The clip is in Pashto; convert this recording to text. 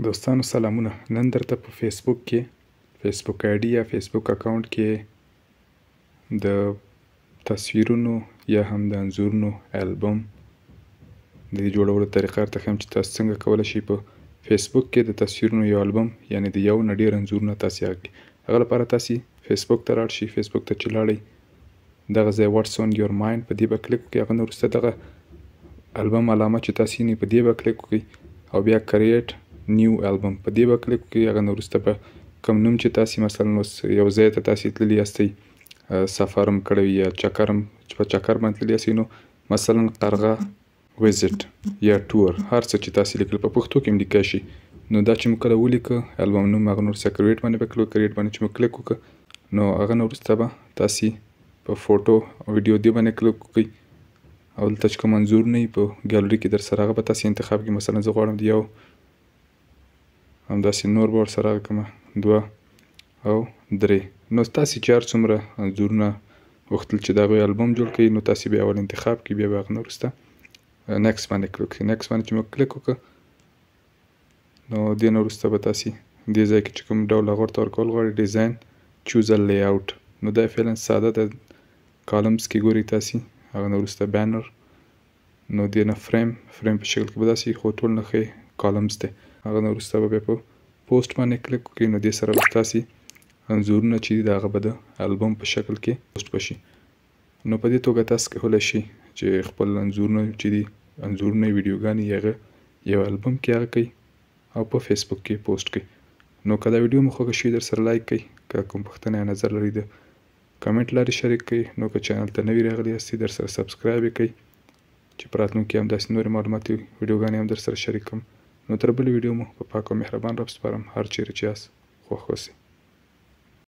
دوستانو سلامونه. نن درته په فیسبوک کې فیسبوک آیډي یا فیسبوک اکاونټ کې د تصویرونو یا هم د انځورونو البم د دې جوړولو طریقه درته ښیم چې تاسو څنګه کولی شئ په فیسبوک کې د تصویرونو یو البم یعنې د یو نه ډېر انځورونه تاسې هغه کړئ. هغه لپاره تاسې فیسبوک ته لاړ شئ. فیسبوک ته چې لاړئ دغه ځای واټس اون یور مایند په دې به کلیک وکړئ. هغه نه وروسته دغه البم علامه چې تاسې وینئ په دې به کلیک وکړئ او بیا کریټ نیو البم په دې به کلیک وکړئ. هغه نه وروسته به کوم نوم چې تاسې مثلا اوس یو ځای ته تاسې تللي یاستئ، سفر هم کړی یا چکر هم په چکر باندې تللي یاستئ، نو مثلا قرغه ویزټ یا ټور هر څه چې تاسې لیکل په پښتو کې هم لیکلی شي. نو دا چې موږ کله ولیکه البم نوم هغه نه وروسته کریټ باندې به کلیک کریټ باندې چې موږ کلیک وکړو نو هغه نه وروسته به تاسې په فوټو او ویډیو دې باندې کلیک وکړئ او دلته چې کوم انځورونه وي په ګالري کې در سره هغه به تاسې انتخاب کړئ. مثلا زه غواړم د یو همداسې نور به ورسره هغه کړمه 2 او 3. نو تاسې چې هر څومره انځورونه غوښتل چې د هغوی البم جوړ کړئ نو تاسې بیا اول انتخاب کړئ، بیا به هغه نه وروسته نیکسټ باندې کلیک کړئ. نیکسټ باندې چې موږ کلیک وکړو نو دې نه وروسته به تاسې دې ځای کې چې کوم ډول هغه ورته ورکول غواړئ ډیزاین چوز ا لی آوټ، نو دا فعلا ساده ده. کالمز کې ګورئ تاسې هغه نه وروسته بینر، نو دې نه فریم په شکل کې به داسې خو ټول نه ښې کالمز دی. هغه نه وروسته به بیا په پوسټ باندې کلیک وکړئ نو دې سره به تاسې انځورونه چې دي د هغه به د البم په شکل کې پوسټ بشي. نو په دې توګه تاسو کولی شئ چې خپل انځورونه چې دي انځورونه ویډیوګانې هغه یو البم کې هغه کړئ او په فیسبوک کې پوسټ کړئ. نو که دا ویډیو مو خوښه شوي در سره لایک کړئ، که کوم پوښتنه یا نظر لرئ د کمنټ لارې شریک کړئ. نو که چینل ته نوي راغلي یاستئ در سره سبسکرایب یې کړئ چې په راتلونکي کې هم داسې نورې معلوماتي ویډیوګانې هم در سره شریک کړم. نو تر بلې ویډیو مو په پاک او مهربان رب سپارم. هر چیرې چې یاست خوښ اوسئ.